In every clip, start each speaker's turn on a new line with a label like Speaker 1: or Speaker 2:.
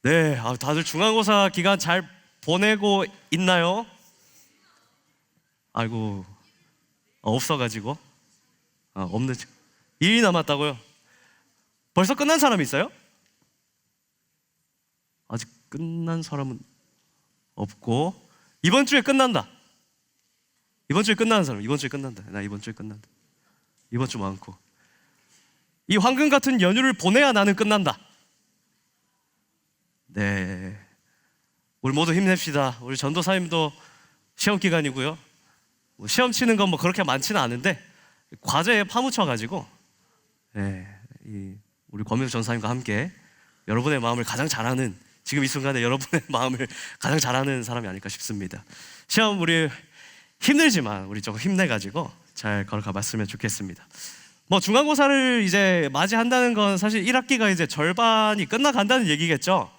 Speaker 1: 네, 다들 중간고사 기간 잘 보내고 있나요? 아이고, 없어가지고 없는 일이 남았다고요? 벌써 끝난 사람이 있어요? 아직 끝난 사람은 없고, 이번 주에 끝난다. 이번 주에 끝나는 사람, 이번 주에 끝난다. 나 이번 주에 끝난다. 이번 주 많고, 이 황금 같은 연휴를 보내야 나는 끝난다. 네, 우리 모두 힘냅시다. 우리 전도사님도 시험 기간이고요. 시험 치는 건 뭐 그렇게 많지는 않은데 과제에 파묻혀가지고, 우리 권민우 전사님과 함께 여러분의 마음을 가장 잘하는, 지금 이 순간에 여러분의 마음을 가장 잘하는 사람이 아닐까 싶습니다. 시험 우리 힘들지만 우리 조금 힘내가지고 잘 걸어가 봤으면 좋겠습니다. 뭐 중간고사를 이제 맞이한다는 건 사실 1학기가 이제 절반이 끝나간다는 얘기겠죠.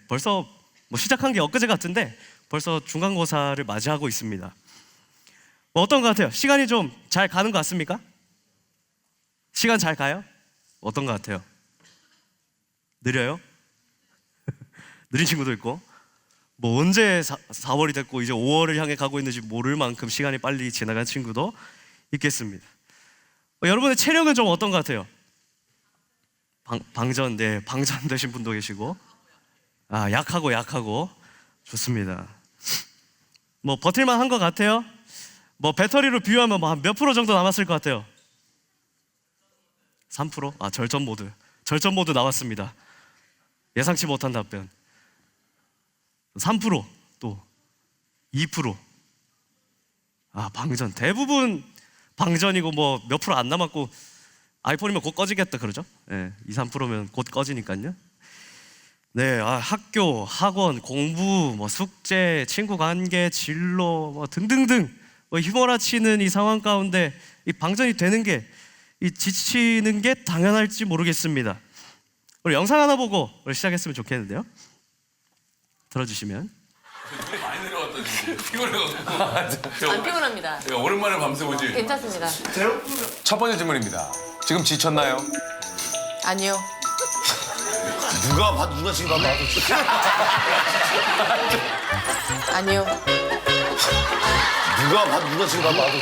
Speaker 1: 벌써 뭐 시작한 게 엊그제 같은데 벌써 중간고사를 맞이하고 있습니다. 뭐 어떤 것 같아요? 시간이 좀 잘 가는 것 같습니까? 시간 잘 가요? 어떤 것 같아요? 느려요? 느린 친구도 있고, 뭐 언제 4월이 됐고 이제 5월을 향해 가고 있는지 모를 만큼 시간이 빨리 지나간 친구도 있겠습니다. 여러분의 체력은 좀 어떤 것 같아요? 방전 되신 분도 계시고, 약하고 좋습니다. 뭐 버틸만 한 것 같아요? 뭐 배터리로 비유하면 뭐 몇 프로 정도 남았을 것 같아요? 3%? 절전 모드 나왔습니다. 예상치 못한 답변. 3%, 또 2%. 방전. 대부분 방전이고 뭐 몇 프로 안 남았고, 아이폰이면 곧 꺼지겠다 그러죠? 2, 3%면 곧 꺼지니까요. 네, 학교, 학원, 공부, 뭐 숙제, 친구 관계, 진로, 뭐 등등등 휘몰아치는 이 상황 가운데 이 방전이 되는 게, 이 지치는 게 당연할지 모르겠습니다. 우리 영상 하나 보고 우리 시작했으면 좋겠는데요. 들어주시면.
Speaker 2: 많이 내려왔다 지금. 피곤해가지고.
Speaker 3: 안 피곤합니다.
Speaker 2: 야, 오랜만에 밤새보지.
Speaker 3: 괜찮습니다.
Speaker 2: 첫 번째 질문입니다. 지금 지쳤나요?
Speaker 3: 아니요.
Speaker 4: 누가 봐도 누가 지금 봐도
Speaker 3: 아니요.
Speaker 4: 누가 봐도 누가 지금 봐도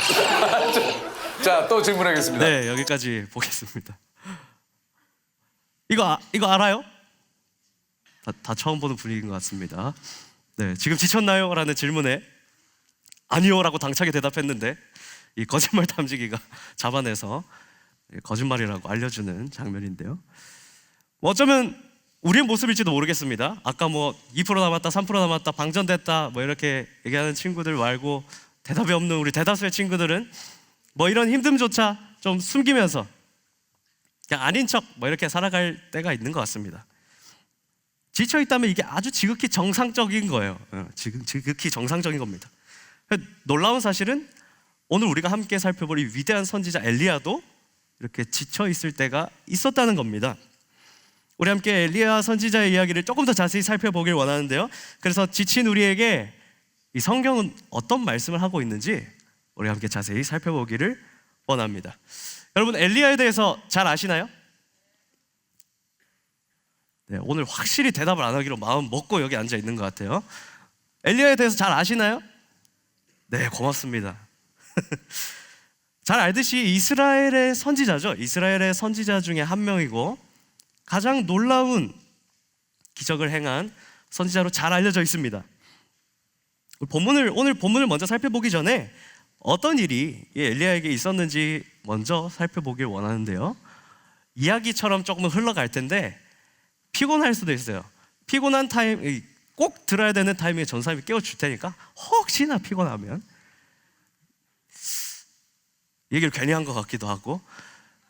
Speaker 2: 자, 또 질문하겠습니다.
Speaker 1: 네, 여기까지 보겠습니다. 이거 알아요? 다 처음 보는 분위기인 것 같습니다. 네, 지금 지쳤나요? 라는 질문에 아니요 라고 당차게 대답했는데, 이 거짓말 탐지기가 잡아내서 거짓말이라고 알려주는 장면인데요. 뭐 어쩌면 우리의 모습일지도 모르겠습니다. 아까 뭐 2% 남았다, 3% 남았다, 방전됐다 뭐 이렇게 얘기하는 친구들 말고 대답이 없는 우리 대다수의 친구들은 뭐 이런 힘듦조차 좀 숨기면서 그냥 아닌 척 뭐 이렇게 살아갈 때가 있는 것 같습니다. 지쳐있다면 이게 아주 지극히 정상적인 거예요. 지극히 정상적인 겁니다. 놀라운 사실은 오늘 우리가 함께 살펴볼 이 위대한 선지자 엘리야도 이렇게 지쳐있을 때가 있었다는 겁니다. 우리 함께 엘리야 선지자의 이야기를 조금 더 자세히 살펴보길 원하는데요. 그래서 지친 우리에게 이 성경은 어떤 말씀을 하고 있는지 우리 함께 자세히 살펴보기를 원합니다. 여러분, 엘리야에 대해서 잘 아시나요? 네, 오늘 확실히 대답을 안 하기로 마음 먹고 여기 앉아 있는 것 같아요. 엘리야에 대해서 잘 아시나요? 네, 고맙습니다. 잘 알듯이 이스라엘의 선지자죠. 이스라엘의 선지자 중에 한 명이고 가장 놀라운 기적을 행한 선지자로 잘 알려져 있습니다. 오늘 본문을 먼저 살펴보기 전에 어떤 일이 엘리야에게 있었는지 먼저 살펴보길 원하는데요. 이야기처럼 조금은 흘러갈 텐데 피곤할 수도 있어요. 피곤한 타임, 꼭 들어야 되는 타이밍에 전사님이 깨워줄 테니까 혹시나 피곤하면, 얘기를 괜히 한 것 같기도 하고,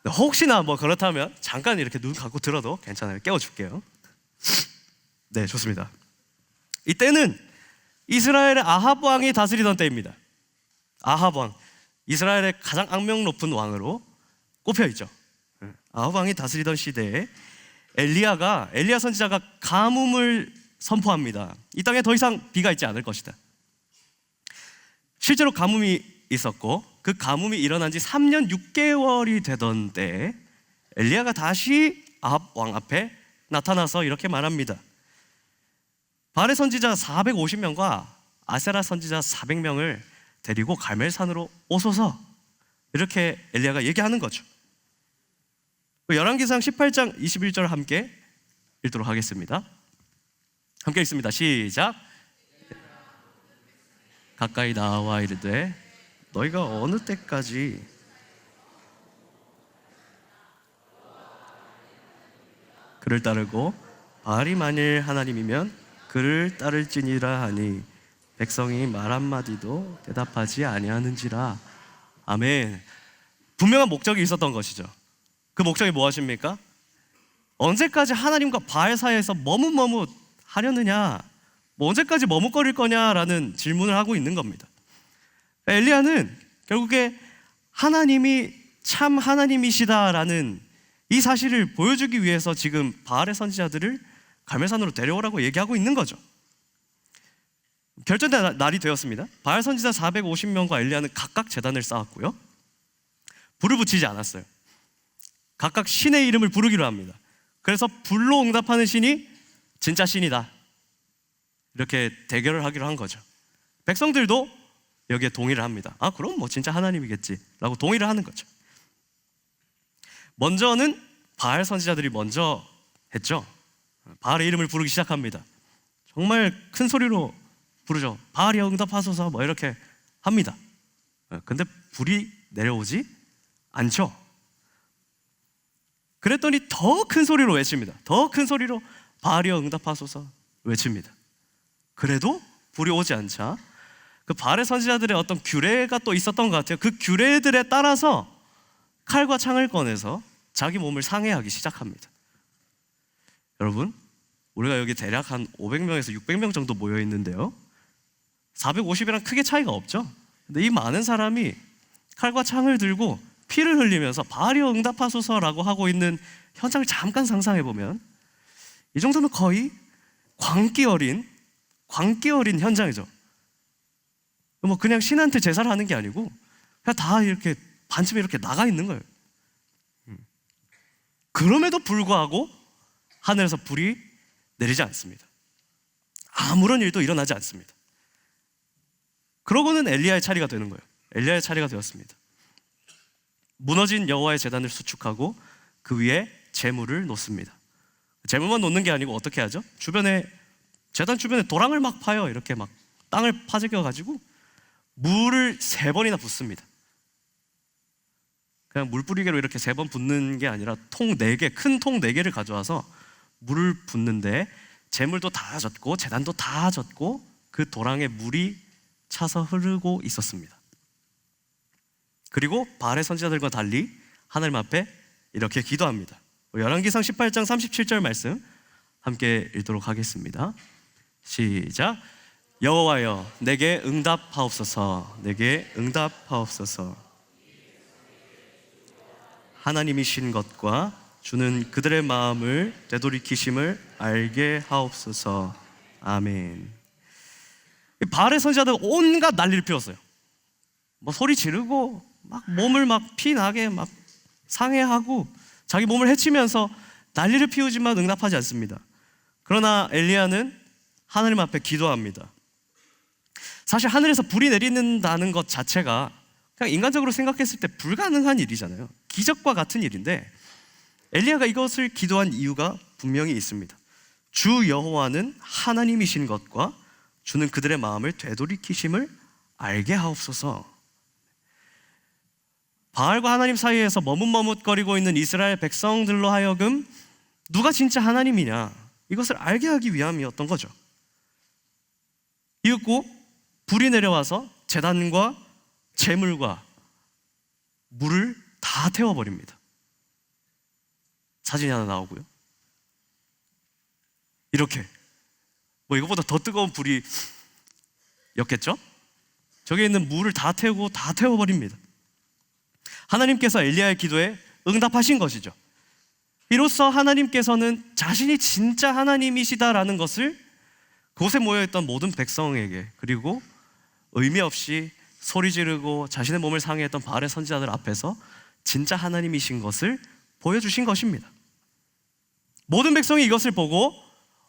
Speaker 1: 혹시나 뭐 그렇다면 잠깐 이렇게 눈 감고 들어도 괜찮아요. 깨워줄게요. 네, 좋습니다. 이때는 이스라엘의 아합 왕이 다스리던 때입니다. 아합 왕, 이스라엘의 가장 악명 높은 왕으로 꼽혀 있죠. 아합 왕이 다스리던 시대에 엘리야 선지자가 가뭄을 선포합니다. 이 땅에 더 이상 비가 있지 않을 것이다. 실제로 가뭄이 있었고, 그 가뭄이 일어난 지 3년 6개월이 되던 때 엘리야가 다시 아합 왕 앞에 나타나서 이렇게 말합니다. 바알의 선지자 450명과 아세라 선지자 400명을 데리고 갈멜산으로 오소서, 이렇게 엘리야가 얘기하는 거죠. 열왕기상 18장 21절 함께 읽도록 하겠습니다. 함께 읽습니다. 시작. 가까이 나와 이르되 너희가 어느 때까지 그를 따르고 바알이 만일 하나님이면 그를 따를지니라 하니 백성이 말 한마디도 대답하지 아니하는지라. 아멘. 분명한 목적이 있었던 것이죠. 그 목적이 무엇입니까? 언제까지 하나님과 바알 사이에서 머뭇머뭇 하려느냐, 언제까지 머뭇거릴 거냐라는 질문을 하고 있는 겁니다. 엘리야는 결국에 하나님이 참 하나님이시다라는 이 사실을 보여주기 위해서 지금 바알의 선지자들을 갈멜산으로 데려오라고 얘기하고 있는 거죠. 결정된 날이 되었습니다. 바알 선지자 450명과 엘리야는 각각 제단을 쌓았고요, 불을 붙이지 않았어요. 각각 신의 이름을 부르기로 합니다. 그래서 불로 응답하는 신이 진짜 신이다, 이렇게 대결을 하기로 한 거죠. 백성들도 여기에 동의를 합니다. 아, 그럼 뭐 진짜 하나님이겠지 라고 동의를 하는 거죠. 먼저는 바알 선지자들이 먼저 했죠. 바알의 이름을 부르기 시작합니다. 정말 큰 소리로 부르죠. 바알이여 응답하소서, 뭐 이렇게 합니다. 근데 불이 내려오지 않죠. 그랬더니 더 큰 소리로 외칩니다. 더 큰 소리로 바알이여 응답하소서 외칩니다. 그래도 불이 오지 않자 그 바알의 선지자들의 어떤 규례가 또 있었던 것 같아요. 그 규례들에 따라서 칼과 창을 꺼내서 자기 몸을 상해하기 시작합니다. 여러분, 우리가 여기 대략 한 500명에서 600명 정도 모여 있는데요, 450이랑 크게 차이가 없죠. 근데 이 많은 사람이 칼과 창을 들고 피를 흘리면서 바알이여 응답하소서라고 하고 있는 현장을 잠깐 상상해 보면 이 정도면 거의 광기 어린 현장이죠. 뭐 그냥 신한테 제사를 하는 게 아니고 그냥 다 이렇게 반쯤에 이렇게 나가 있는 거예요. 그럼에도 불구하고 하늘에서 불이 내리지 않습니다. 아무런 일도 일어나지 않습니다. 그러고는 엘리야의 차례가 되는 거예요. 엘리야의 차례가 되었습니다. 무너진 여호와의 제단을 수축하고 그 위에 제물을 놓습니다. 제물만 놓는 게 아니고 어떻게 하죠? 제단 주변에 도랑을 막 파요. 이렇게 막 땅을 파재겨 가지고 물을 3번이나 붓습니다. 그냥 물뿌리개로 이렇게 3번 붓는 게 아니라 통 4개, 큰 통 4개를 가져와서 물을 붓는데 제물도 다 젖고 제단도 다 젖고 그 도랑에 물이 차서 흐르고 있었습니다. 그리고 바알의 선지자들과 달리 하나님 앞에 이렇게 기도합니다. 열왕기상 18장 37절 말씀 함께 읽도록 하겠습니다. 시작. 여호와여 내게 응답하옵소서, 내게 응답하옵소서. 하나님이신 것과 주는 그들의 마음을 되돌이키심을 알게 하옵소서. 아멘. 바알의 선지자들 온갖 난리를 피웠어요. 뭐 소리 지르고 막 몸을 막 피나게 막 상해하고 자기 몸을 해치면서 난리를 피우지만 응답하지 않습니다. 그러나 엘리야는 하나님 앞에 기도합니다. 사실 하늘에서 불이 내리는다는 것 자체가 그냥 인간적으로 생각했을 때 불가능한 일이잖아요. 기적과 같은 일인데 엘리야가 이것을 기도한 이유가 분명히 있습니다. 주 여호와는 하나님이신 것과 주는 그들의 마음을 되돌이키심을 알게 하옵소서. 바알과 하나님 사이에서 머뭇머뭇거리고 있는 이스라엘 백성들로 하여금 누가 진짜 하나님이냐, 이것을 알게 하기 위함이었던 거죠. 이윽고 불이 내려와서 제단과 제물과 물을 다 태워버립니다. 사진이 하나 나오고요. 이렇게 뭐 이것보다 더 뜨거운 불이였겠죠? 저기에 있는 물을 다 태우고 다 태워버립니다. 하나님께서 엘리야의 기도에 응답하신 것이죠. 이로써 하나님께서는 자신이 진짜 하나님이시다라는 것을 그곳에 모여있던 모든 백성에게, 그리고 의미 없이 소리 지르고 자신의 몸을 상해했던 바알의 선지자들 앞에서 진짜 하나님이신 것을 보여주신 것입니다. 모든 백성이 이것을 보고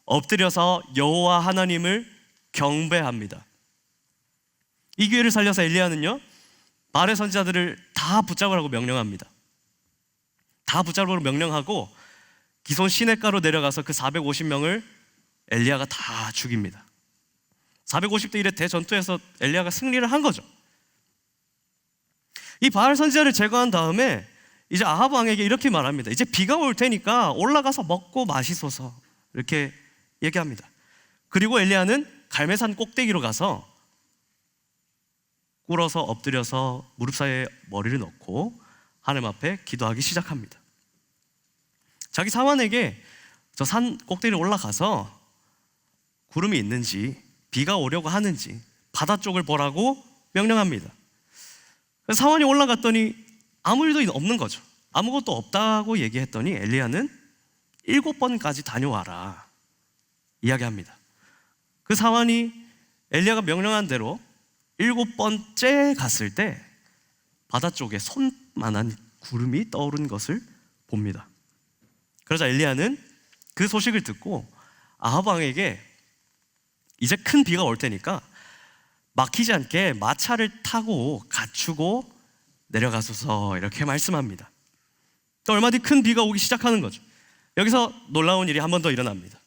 Speaker 1: 엎드려서 여호와 하나님을 경배합니다. 이 기회를 살려서 엘리야는요, 바알의 선지자들을 다 붙잡으라고 명령합니다. 다 붙잡으라고 명령하고 기손 시냇가로 내려가서 그 450명을 엘리야가 다 죽입니다. 450대 1의 대전투에서 엘리야가 승리를 한 거죠. 이 바알 선지자를 제거한 다음에 이제 아합 왕에게 이렇게 말합니다. 이제 비가 올 테니까 올라가서 먹고 마시소서, 이렇게 얘기합니다. 그리고 엘리야는 갈멜산 꼭대기로 가서 꿇어서 엎드려서 무릎 사이에 머리를 넣고 하나님 앞에 기도하기 시작합니다. 자기 사환에게 저 산 꼭대기로 올라가서 구름이 있는지 비가 오려고 하는지 바다 쪽을 보라고 명령합니다. 그래서 사환이 올라갔더니 아무 일도 없는 거죠. 아무것도 없다고 얘기했더니 엘리야는 7번까지 다녀와라 이야기합니다. 그 사환이 엘리야가 명령한 대로 7번째 갔을 때 바다 쪽에 손만한 구름이 떠오른 것을 봅니다. 그러자 엘리야는 그 소식을 듣고 아합 왕에게 이제 큰 비가 올 테니까 막히지 않게 마차를 타고 갖추고 내려가소서, 이렇게 말씀합니다. 또 얼마 뒤 큰 비가 오기 시작하는 거죠. 여기서 놀라운 일이 한 번 더 일어납니다.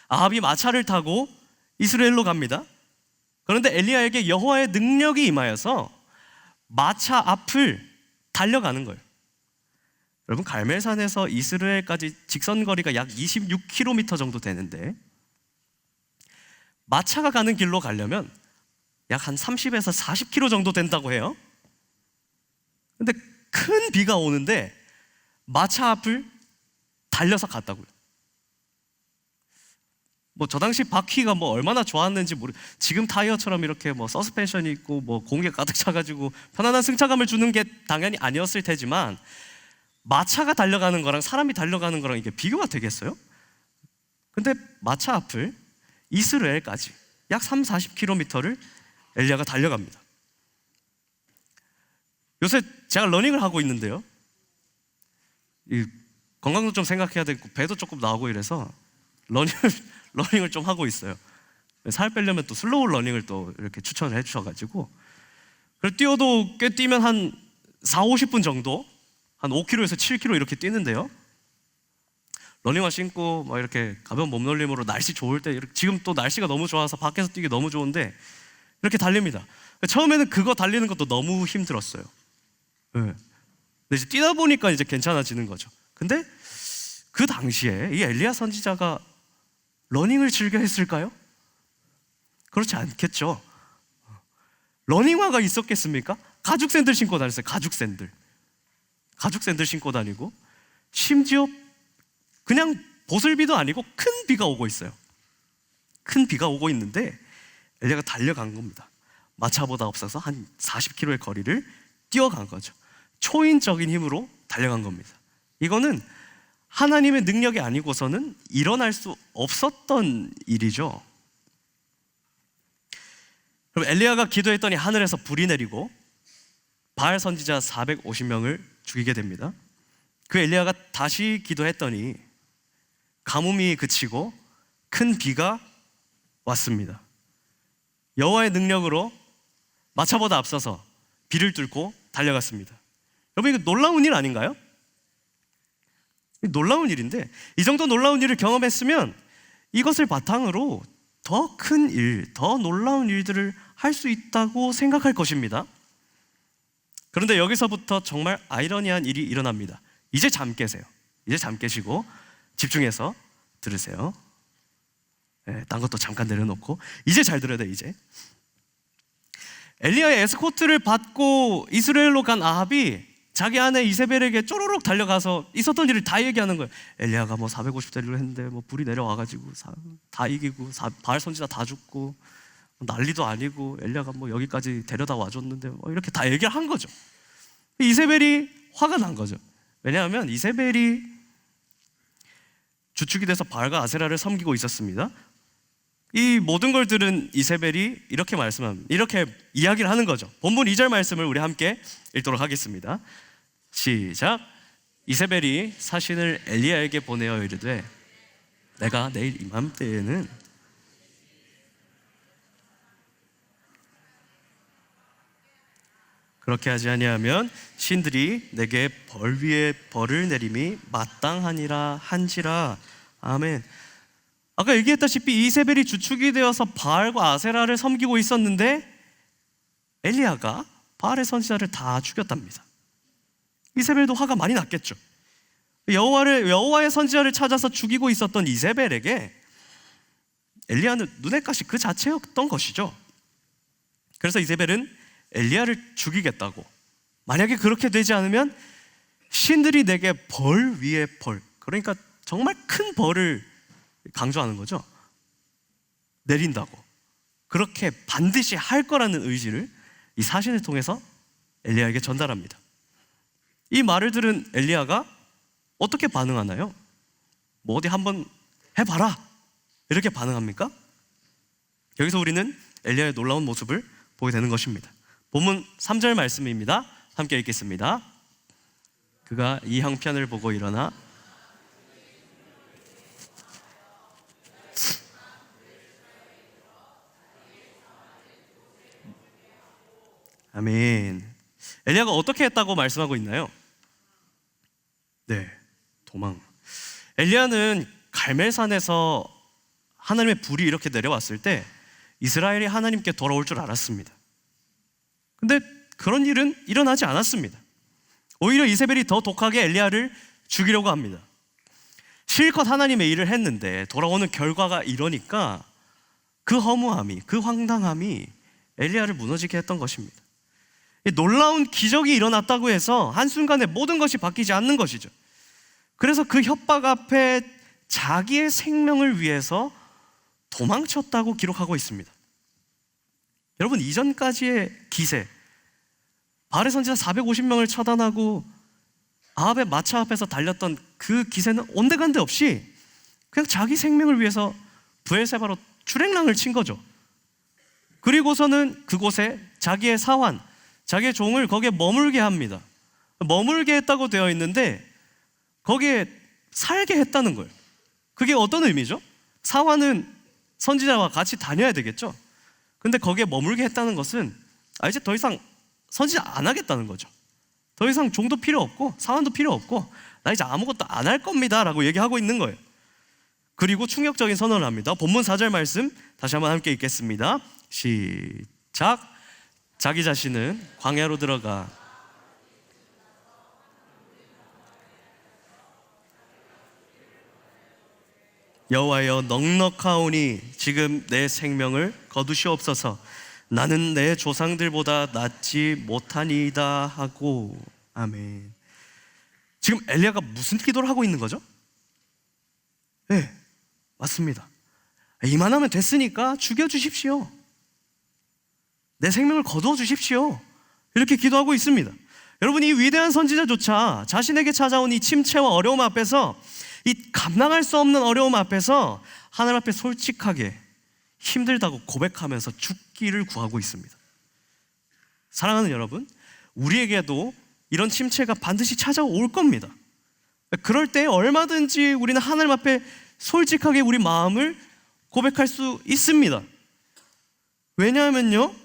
Speaker 1: 아합이 마차를 타고 이스라엘로 갑니다. 그런데 엘리야에게 여호와의 능력이 임하여서 마차 앞을 달려가는 거예요. 여러분, 갈멜산에서 이스라엘까지 직선 거리가 약 26km 정도 되는데 마차가 가는 길로 가려면 약 한 30에서 40km 정도 된다고 해요. 근데 큰 비가 오는데 마차 앞을 달려서 갔다고요. 뭐 저 당시 바퀴가 뭐 얼마나 좋았는지 지금 타이어처럼 이렇게 뭐 서스펜션이 있고 뭐 공기가 가득 차가지고 편안한 승차감을 주는 게 당연히 아니었을 테지만 마차가 달려가는 거랑 사람이 달려가는 거랑 이게 비교가 되겠어요? 근데 마차 앞을 이스라엘까지 약 30-40km를 엘리야가 달려갑니다. 요새 제가 러닝을 하고 있는데요, 이 건강도 좀 생각해야 되고 배도 조금 나오고 이래서 러닝을 좀 하고 있어요. 살 빼려면 또 슬로우 러닝을 또 이렇게 추천을 해주셔가지고, 그래서 뛰어도 꽤 뛰면 한 40-50분 정도, 한 5km에서 7km 이렇게 뛰는데요, 러닝화 신고 막 이렇게 가벼운 몸놀림으로 날씨 좋을 때, 지금 또 날씨가 너무 좋아서 밖에서 뛰기 너무 좋은데 이렇게 달립니다. 처음에는 그거 달리는 것도 너무 힘들었어요. 네. 근데 이제 뛰다 보니까 이제 괜찮아지는 거죠. 근데 그 당시에 이 엘리야 선지자가 러닝을 즐겨 했을까요? 그렇지 않겠죠. 러닝화가 있었겠습니까? 가죽 샌들 신고 다녔어요. 가죽 샌들 신고 다니고, 심지어 그냥 보슬비도 아니고 큰 비가 오고 있어요. 큰 비가 오고 있는데 엘리야가 달려간 겁니다. 마차보다 앞서서 한 40km의 거리를 뛰어간 거죠. 초인적인 힘으로 달려간 겁니다. 이거는 하나님의 능력이 아니고서는 일어날 수 없었던 일이죠. 그럼 엘리야가 기도했더니 하늘에서 불이 내리고 바알 선지자 450명을 죽이게 됩니다. 그 엘리야가 다시 기도했더니 가뭄이 그치고 큰 비가 왔습니다. 여호와의 능력으로 마차보다 앞서서 비를 뚫고 달려갔습니다. 여러분, 이거 놀라운 일 아닌가요? 놀라운 일인데, 이 정도 놀라운 일을 경험했으면 이것을 바탕으로 더 큰 일, 더 놀라운 일들을 할 수 있다고 생각할 것입니다. 그런데 여기서부터 정말 아이러니한 일이 일어납니다. 이제 잠 깨세요. 이제 잠 깨시고 집중해서 들으세요. 네, 딴 것도 잠깐 내려놓고 이제 잘 들어야 돼. 이제 엘리야의 에스코트를 받고 이스라엘로 간 아합이 자기 아내 이세벨에게 쪼로록 달려가서 있었던 일을 다 얘기하는 거예요. 엘리야가 뭐 450대를 했는데 뭐 불이 내려와가지고 다 이기고 바알 선지자 다 죽고 난리도 아니고 엘리야가 뭐 여기까지 데려다 와줬는데 뭐 이렇게 다 얘기를 한 거죠. 이세벨이 화가 난 거죠. 왜냐하면 이세벨이 주축이 돼서 바알과 아세라를 섬기고 있었습니다. 이 모든 걸 들은 이세벨이 이렇게 이렇게 이야기를 하는 거죠. 본문 2절 말씀을 우리 함께 읽도록 하겠습니다. 시작. 이세벨이 사신을 엘리야에게 보내어 이르되 내가 내일 이맘때에는 그렇게 하지 아니하면 신들이 내게 벌 위에 벌을 내림이 마땅하니라 한지라. 아멘. 아까 얘기했다시피 이세벨이 주축이 되어서 바알과 아세라를 섬기고 있었는데 엘리야가 바알의 선지자를 다 죽였답니다. 이세벨도 화가 많이 났겠죠. 여호와의 선지자를 찾아서 죽이고 있었던 이세벨에게 엘리야는 눈의 가시 그 자체였던 것이죠. 그래서 이세벨은 엘리야를 죽이겠다고, 만약에 그렇게 되지 않으면 신들이 내게 벌 위에 벌, 그러니까 정말 큰 벌을 강조하는 거죠. 내린다고, 그렇게 반드시 할 거라는 의지를 이 사신을 통해서 엘리야에게 전달합니다. 이 말을 들은 엘리야가 어떻게 반응하나요? 뭐 어디 한번 해봐라 이렇게 반응합니까? 여기서 우리는 엘리야의 놀라운 모습을 보게 되는 것입니다. 본문 3절 말씀입니다. 함께 읽겠습니다. 그가 이 형편을 보고 일어나 아멘. 엘리야가 어떻게 했다고 말씀하고 있나요? 네, 도망. 엘리야는 갈멜산에서 하나님의 불이 이렇게 내려왔을 때 이스라엘이 하나님께 돌아올 줄 알았습니다. 근데 그런 일은 일어나지 않았습니다. 오히려 이세벨이 더 독하게 엘리야를 죽이려고 합니다. 실컷 하나님의 일을 했는데 돌아오는 결과가 이러니까 그 허무함이, 그 황당함이 엘리야를 무너지게 했던 것입니다. 놀라운 기적이 일어났다고 해서 한순간에 모든 것이 바뀌지 않는 것이죠. 그래서 그 협박 앞에 자기의 생명을 위해서 도망쳤다고 기록하고 있습니다. 여러분, 이전까지의 기세, 바알의 선지자 450명을 처단하고 아합의 마차 앞에서 달렸던 그 기세는 온데간데 없이 그냥 자기 생명을 위해서 브엘세바로 출행랑을 친 거죠. 그리고서는 그곳에 자기의 사환, 자기의 종을 거기에 머물게 합니다. 머물게 했다고 되어 있는데 거기에 살게 했다는 거예요. 그게 어떤 의미죠? 사환은 선지자와 같이 다녀야 되겠죠. 근데 거기에 머물게 했다는 것은 이제 더 이상 선지자 안 하겠다는 거죠. 더 이상 종도 필요 없고 사환도 필요 없고 나 이제 아무것도 안 할 겁니다 라고 얘기하고 있는 거예요. 그리고 충격적인 선언을 합니다. 본문 4절 말씀 다시 한번 함께 읽겠습니다. 시작. 자기 자신은 광야로 들어가 여호와여 넉넉하오니 지금 내 생명을 거두시옵소서. 나는 내 조상들보다 낫지 못하니이다 하고. 아멘. 지금 엘리야가 무슨 기도를 하고 있는 거죠? 네, 맞습니다. 이만하면 됐으니까 죽여주십시오. 내 생명을 거두어 주십시오. 이렇게 기도하고 있습니다. 여러분, 이 위대한 선지자조차 자신에게 찾아온 이 침체와 어려움 앞에서, 이 감당할 수 없는 어려움 앞에서 하나님 앞에 솔직하게 힘들다고 고백하면서 죽기를 구하고 있습니다. 사랑하는 여러분, 우리에게도 이런 침체가 반드시 찾아올 겁니다. 그럴 때 얼마든지 우리는 하나님 앞에 솔직하게 우리 마음을 고백할 수 있습니다. 왜냐하면요,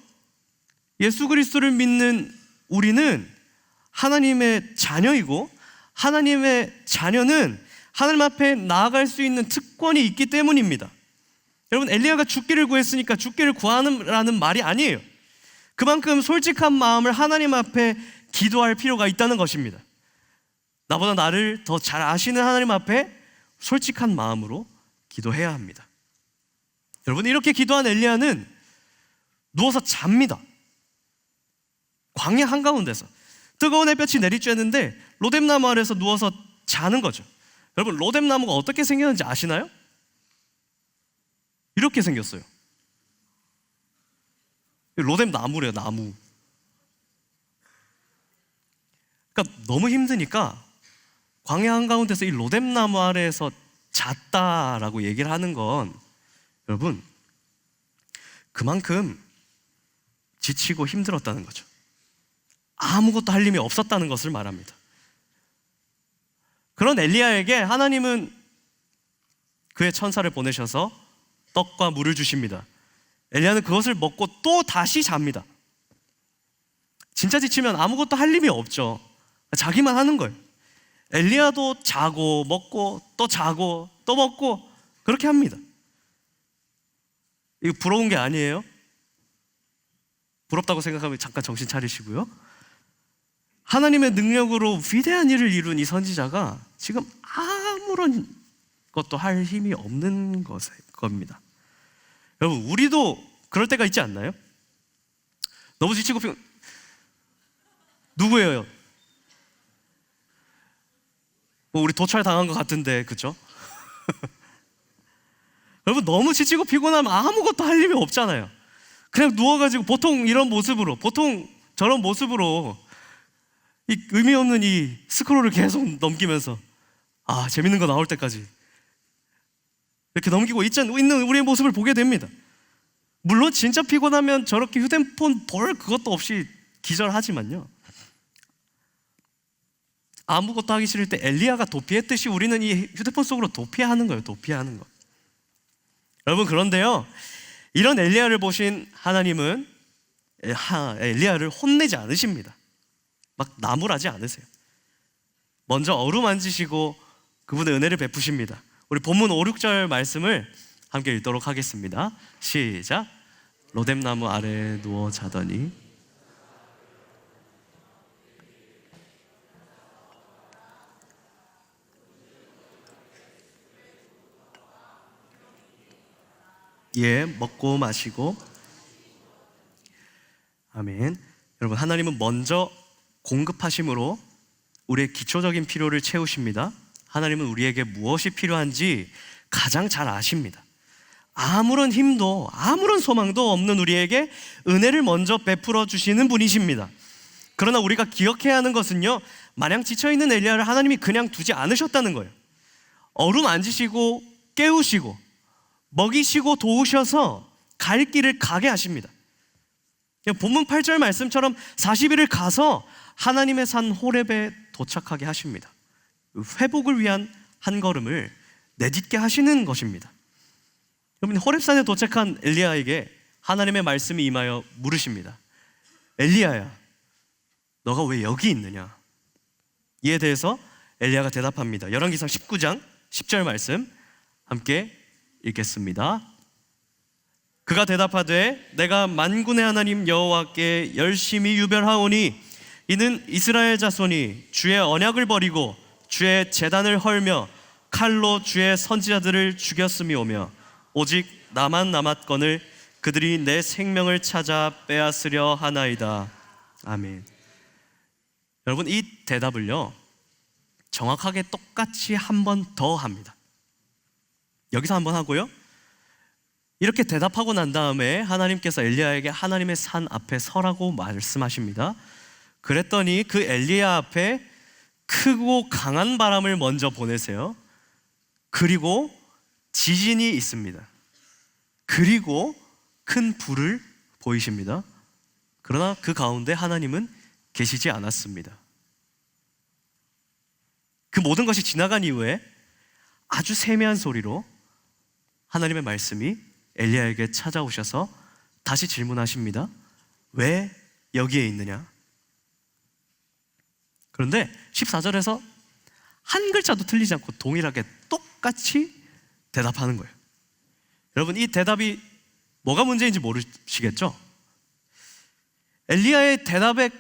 Speaker 1: 예수 그리스도를 믿는 우리는 하나님의 자녀이고 하나님의 자녀는 하나님 앞에 나아갈 수 있는 특권이 있기 때문입니다. 여러분, 엘리야가 죽기를 구했으니까 죽기를 구하라는 말이 아니에요. 그만큼 솔직한 마음을 하나님 앞에 기도할 필요가 있다는 것입니다. 나보다 나를 더 잘 아시는 하나님 앞에 솔직한 마음으로 기도해야 합니다. 여러분, 이렇게 기도한 엘리야는 누워서 잡니다. 광야 한가운데서 뜨거운 햇볕이 내리쬐는데 로뎀나무 아래서 누워서 자는 거죠. 여러분, 로뎀나무가 어떻게 생겼는지 아시나요? 이렇게 생겼어요. 로뎀나무래요, 나무. 그러니까 너무 힘드니까 광야 한가운데서 이 로뎀나무 아래에서 잤다라고 얘기를 하는 건, 여러분, 그만큼 지치고 힘들었다는 거죠. 아무것도 할 힘이 없었다는 것을 말합니다. 그런 엘리야에게 하나님은 그의 천사를 보내셔서 떡과 물을 주십니다. 엘리야는 그것을 먹고 또 다시 잡니다. 진짜 지치면 아무것도 할 힘이 없죠. 자기만 하는 거예요. 엘리야도 자고 먹고 또 자고 또 먹고 그렇게 합니다. 이거 부러운 게 아니에요. 부럽다고 생각하면 잠깐 정신 차리시고요. 하나님의 능력으로 위대한 일을 이룬 이 선지자가 지금 아무런 것도 할 힘이 없는 겁니다. 여러분, 우리도 그럴 때가 있지 않나요? 너무 지치고 누구예요? 우리 도찰 당한 것 같은데, 그죠? 여러분, 너무 지치고 피곤하면 아무것도 할 힘이 없잖아요. 그냥 누워가지고 보통 저런 모습으로 이 의미 없는 이 스크롤을 계속 넘기면서 재밌는 거 나올 때까지 이렇게 넘기고 있는 우리의 모습을 보게 됩니다. 물론 진짜 피곤하면 저렇게 휴대폰 볼 그것도 없이 기절하지만요, 아무것도 하기 싫을 때 엘리야가 도피했듯이 우리는 이 휴대폰 속으로 도피하는 거예요. 도피하는 거. 여러분, 그런데요, 이런 엘리야를 보신 하나님은 엘리야를 혼내지 않으십니다. 막 나무라지 않으세요. 먼저 어루만지시고 그분의 은혜를 베푸십니다. 우리 본문 5, 6절 말씀을 함께 읽도록 하겠습니다. 시작. 로뎀나무 아래에 누워 자더니 먹고 마시고. 아멘. 여러분, 하나님은 먼저 공급하심으로 우리의 기초적인 필요를 채우십니다. 하나님은 우리에게 무엇이 필요한지 가장 잘 아십니다. 아무런 힘도 아무런 소망도 없는 우리에게 은혜를 먼저 베풀어 주시는 분이십니다. 그러나 우리가 기억해야 하는 것은요, 마냥 지쳐있는 엘리야를 하나님이 그냥 두지 않으셨다는 거예요. 어루만지시고 깨우시고 먹이시고 도우셔서 갈 길을 가게 하십니다. 본문 8절 말씀처럼 40일을 가서 하나님의 산 호렙에 도착하게 하십니다. 회복을 위한 한 걸음을 내딛게 하시는 것입니다. 여러분, 호렙산에 도착한 엘리야에게 하나님의 말씀이 임하여 물으십니다. 엘리야야, 너가 왜 여기 있느냐? 이에 대해서 엘리야가 대답합니다. 열왕기상 19장 10절 말씀 함께 읽겠습니다. 그가 대답하되 내가 만군의 하나님 여호와께 열심히 유별하오니 이는 이스라엘 자손이 주의 언약을 버리고 주의 제단을 헐며 칼로 주의 선지자들을 죽였음이오며 오직 나만 남았거늘 그들이 내 생명을 찾아 빼앗으려 하나이다. 아멘. 여러분, 이 대답을요, 정확하게 똑같이 한 번 더 합니다. 여기서 한 번 하고요, 이렇게 대답하고 난 다음에 하나님께서 엘리야에게 하나님의 산 앞에 서라고 말씀하십니다. 그랬더니 그 엘리야 앞에 크고 강한 바람을 먼저 보내세요. 그리고 지진이 있습니다. 그리고 큰 불을 보이십니다. 그러나 그 가운데 하나님은 계시지 않았습니다. 그 모든 것이 지나간 이후에 아주 세미한 소리로 하나님의 말씀이 엘리야에게 찾아오셔서 다시 질문하십니다. 왜 여기에 있느냐? 그런데 14절에서 한 글자도 틀리지 않고 동일하게 똑같이 대답하는 거예요. 여러분, 이 대답이 뭐가 문제인지 모르시겠죠? 엘리야의 대답에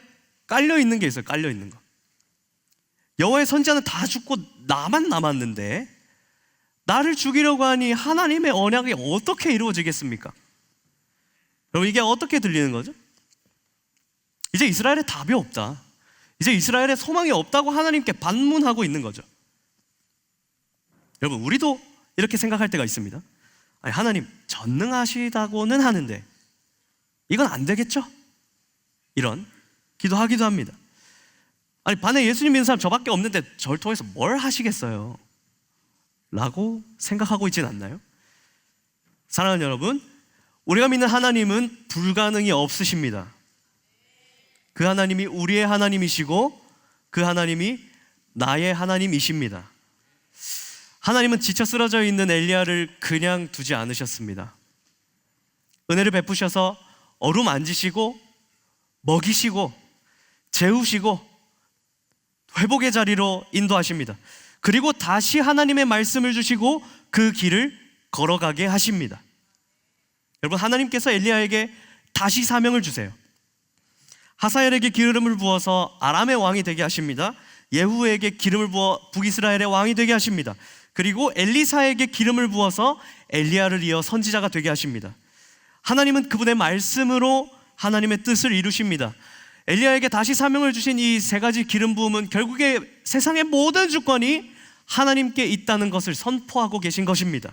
Speaker 1: 깔려 있는 게 있어요. 깔려 있는 거. 여호와의 선지자는 다 죽고 나만 남았는데 나를 죽이려고 하니 하나님의 언약이 어떻게 이루어지겠습니까? 여러분, 이게 어떻게 들리는 거죠? 이제 이스라엘에 답이 없다, 이제 이스라엘에 소망이 없다고 하나님께 반문하고 있는 거죠. 여러분, 우리도 이렇게 생각할 때가 있습니다. 아니, 하나님 전능하시다고는 하는데 이건 안 되겠죠? 이런 기도하기도 합니다. 아니, 반에 예수님 믿는 사람 저밖에 없는데 저를 통해서 뭘 하시겠어요? 라고 생각하고 있진 않나요? 사랑하는 여러분, 우리가 믿는 하나님은 불가능이 없으십니다. 그 하나님이 우리의 하나님이시고 그 하나님이 나의 하나님이십니다. 하나님은 지쳐 쓰러져 있는 엘리야를 그냥 두지 않으셨습니다. 은혜를 베푸셔서 어루만지시고 먹이시고 재우시고 회복의 자리로 인도하십니다. 그리고 다시 하나님의 말씀을 주시고 그 길을 걸어가게 하십니다. 여러분, 하나님께서 엘리야에게 다시 사명을 주세요. 하사엘에게 기름을 부어서 아람의 왕이 되게 하십니다. 예후에게 기름을 부어 북이스라엘의 왕이 되게 하십니다. 그리고 엘리사에게 기름을 부어서 엘리야를 이어 선지자가 되게 하십니다. 하나님은 그분의 말씀으로 하나님의 뜻을 이루십니다. 엘리야에게 다시 사명을 주신 이 세 가지 기름 부음은 결국에 세상의 모든 주권이 하나님께 있다는 것을 선포하고 계신 것입니다.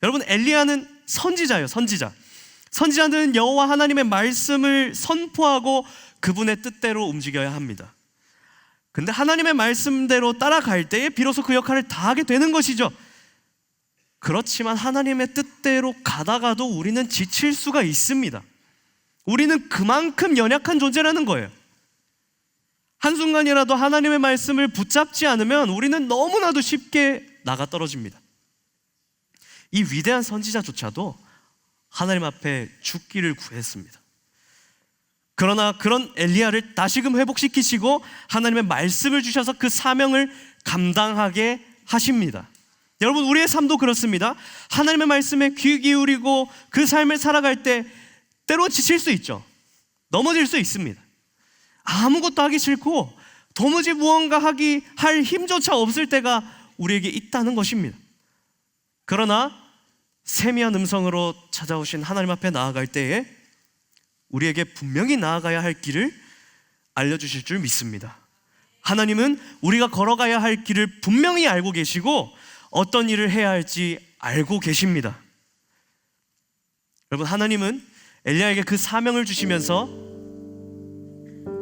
Speaker 1: 여러분, 엘리야는 선지자예요. 선지자는 여호와 하나님의 말씀을 선포하고 그분의 뜻대로 움직여야 합니다. 근데 하나님의 말씀대로 따라갈 때에 비로소 그 역할을 다하게 되는 것이죠. 그렇지만 하나님의 뜻대로 가다가도 우리는 지칠 수가 있습니다. 우리는 그만큼 연약한 존재라는 거예요. 한순간이라도 하나님의 말씀을 붙잡지 않으면 우리는 너무나도 쉽게 나가 떨어집니다. 이 위대한 선지자조차도 하나님 앞에 죽기를 구했습니다. 그러나 그런 엘리야를 다시금 회복시키시고 하나님의 말씀을 주셔서 그 사명을 감당하게 하십니다. 여러분, 우리의 삶도 그렇습니다. 하나님의 말씀에 귀 기울이고 그 삶을 살아갈 때 때로 지칠 수 있죠. 넘어질 수 있습니다. 아무것도 하기 싫고 도무지 무언가 할 힘조차 없을 때가 우리에게 있다는 것입니다. 그러나 세미한 음성으로 찾아오신 하나님 앞에 나아갈 때에 우리에게 분명히 나아가야 할 길을 알려주실 줄 믿습니다. 하나님은 우리가 걸어가야 할 길을 분명히 알고 계시고 어떤 일을 해야 할지 알고 계십니다. 여러분, 하나님은 엘리야에게 그 사명을 주시면서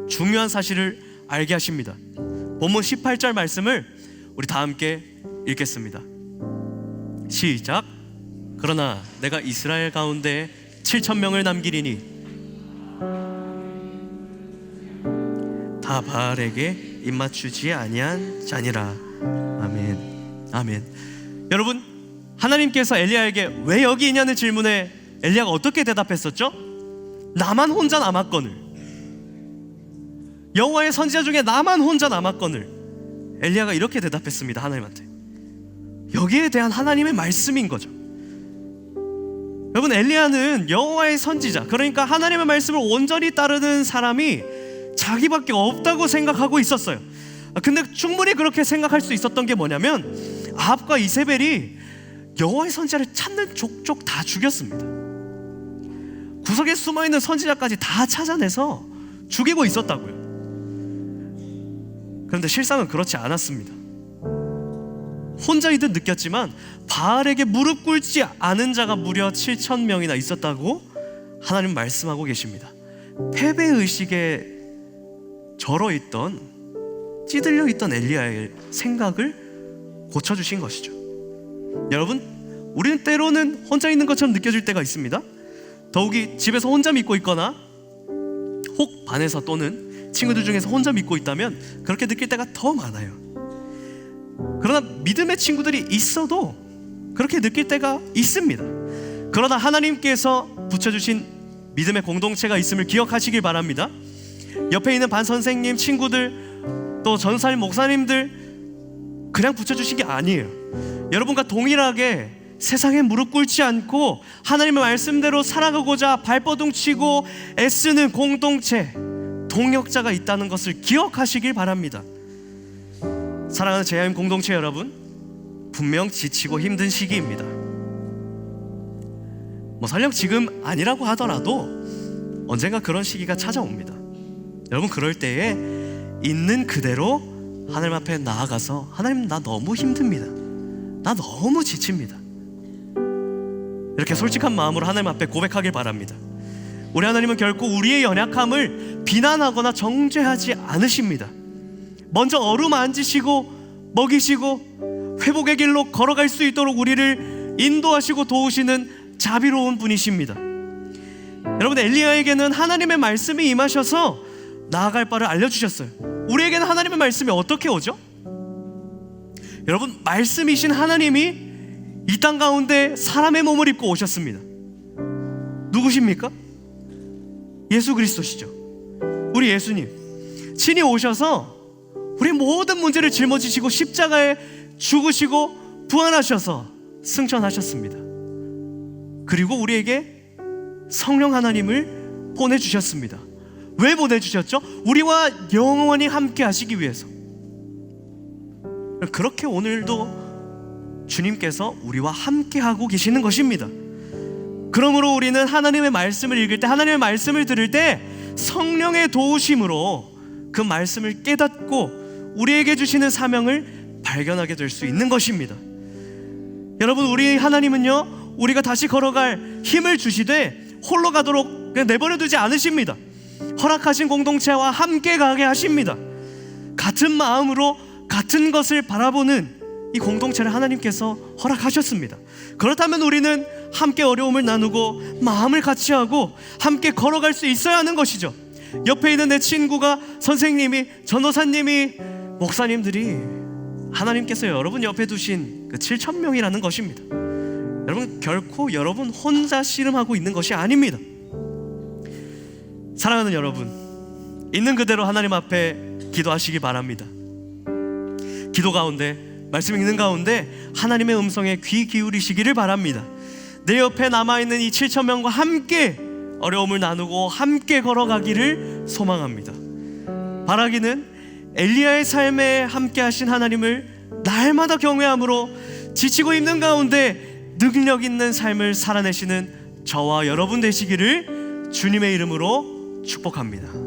Speaker 1: 중요한 사실을 알게 하십니다. 본문 18절 말씀을 우리 다 함께 읽겠습니다. 시작. 그러나 내가 이스라엘 가운데 7,000명을 남기리니 다 바알에게 입맞추지 아니한 자니라. 아멘. 아멘. 여러분, 하나님께서 엘리야에게 왜 여기 있냐는 질문에 엘리야가 어떻게 대답했었죠? 나만 혼자 남았거늘, 여호와의 선지자 중에 나만 혼자 남았거늘. 엘리야가 이렇게 대답했습니다. 하나님한테. 여기에 대한 하나님의 말씀인 거죠. 여러분, 엘리야는 여호와의 선지자, 그러니까 하나님의 말씀을 온전히 따르는 사람이 자기밖에 없다고 생각하고 있었어요. 근데 충분히 그렇게 생각할 수 있었던 게 뭐냐면 아합과 이세벨이 여호와의 선지자를 찾는 족족 다 죽였습니다. 구석에 숨어있는 선지자까지 다 찾아내서 죽이고 있었다고요. 그런데 실상은 그렇지 않았습니다. 혼자이듯 느꼈지만 바알에게 무릎 꿇지 않은 자가 무려 7,000명이나 있었다고 하나님 말씀하고 계십니다. 패배의식에 절어있던, 찌들려있던 엘리야의 생각을 고쳐주신 것이죠. 여러분, 우리는 때로는 혼자 있는 것처럼 느껴질 때가 있습니다. 더욱이 집에서 혼자 믿고 있거나 혹 반에서 또는 친구들 중에서 혼자 믿고 있다면 그렇게 느낄 때가 더 많아요. 그러나 믿음의 친구들이 있어도 그렇게 느낄 때가 있습니다. 그러나 하나님께서 붙여주신 믿음의 공동체가 있음을 기억하시길 바랍니다. 옆에 있는 반 선생님, 친구들, 또 전사님, 목사님들 그냥 붙여주신 게 아니에요. 여러분과 동일하게 세상에 무릎 꿇지 않고 하나님의 말씀대로 살아가고자 발버둥 치고 애쓰는 공동체, 동역자가 있다는 것을 기억하시길 바랍니다. 사랑하는 제아임 공동체 여러분, 분명 지치고 힘든 시기입니다. 설령 지금 아니라고 하더라도 언젠가 그런 시기가 찾아옵니다. 여러분, 그럴 때에 있는 그대로 하나님 앞에 나아가서 하나님, 나 너무 힘듭니다. 나 너무 지칩니다. 이렇게 솔직한 마음으로 하나님 앞에 고백하길 바랍니다. 우리 하나님은 결코 우리의 연약함을 비난하거나 정죄하지 않으십니다. 먼저 어루만지시고 먹이시고 회복의 길로 걸어갈 수 있도록 우리를 인도하시고 도우시는 자비로운 분이십니다. 여러분, 엘리야에게는 하나님의 말씀이 임하셔서 나아갈 바를 알려주셨어요. 우리에게는 하나님의 말씀이 어떻게 오죠? 여러분, 말씀이신 하나님이 이 땅 가운데 사람의 몸을 입고 오셨습니다. 누구십니까? 예수 그리스도시죠. 우리 예수님 친히 오셔서 우리 모든 문제를 짊어지시고 십자가에 죽으시고 부활하셔서 승천하셨습니다. 그리고 우리에게 성령 하나님을 보내주셨습니다. 왜 보내주셨죠? 우리와 영원히 함께 하시기 위해서. 그렇게 오늘도 주님께서 우리와 함께 하고 계시는 것입니다. 그러므로 우리는 하나님의 말씀을 읽을 때, 하나님의 말씀을 들을 때 성령의 도우심으로 그 말씀을 깨닫고 우리에게 주시는 사명을 발견하게 될 수 있는 것입니다. 여러분, 우리 하나님은요, 우리가 다시 걸어갈 힘을 주시되 홀로 가도록 그냥 내버려 두지 않으십니다. 허락하신 공동체와 함께 가게 하십니다. 같은 마음으로 같은 것을 바라보는 이 공동체를 하나님께서 허락하셨습니다. 그렇다면 우리는 함께 어려움을 나누고 마음을 같이 하고 함께 걸어갈 수 있어야 하는 것이죠. 옆에 있는 내 친구가, 선생님이, 전도사님이, 목사님들이 하나님께서 여러분 옆에 두신 그 7,000명이라는 것입니다. 여러분, 결코 여러분 혼자 씨름하고 있는 것이 아닙니다. 사랑하는 여러분, 있는 그대로 하나님 앞에 기도하시기 바랍니다. 기도 가운데, 말씀 읽는 가운데 하나님의 음성에 귀 기울이시기를 바랍니다. 내 옆에 남아있는 이 7,000명과 함께 어려움을 나누고 함께 걸어가기를 소망합니다. 바라기는 엘리야의 삶에 함께 하신 하나님을 날마다 경외함으로 지치고 힘든 가운데 능력 있는 삶을 살아내시는 저와 여러분 되시기를 주님의 이름으로 축복합니다.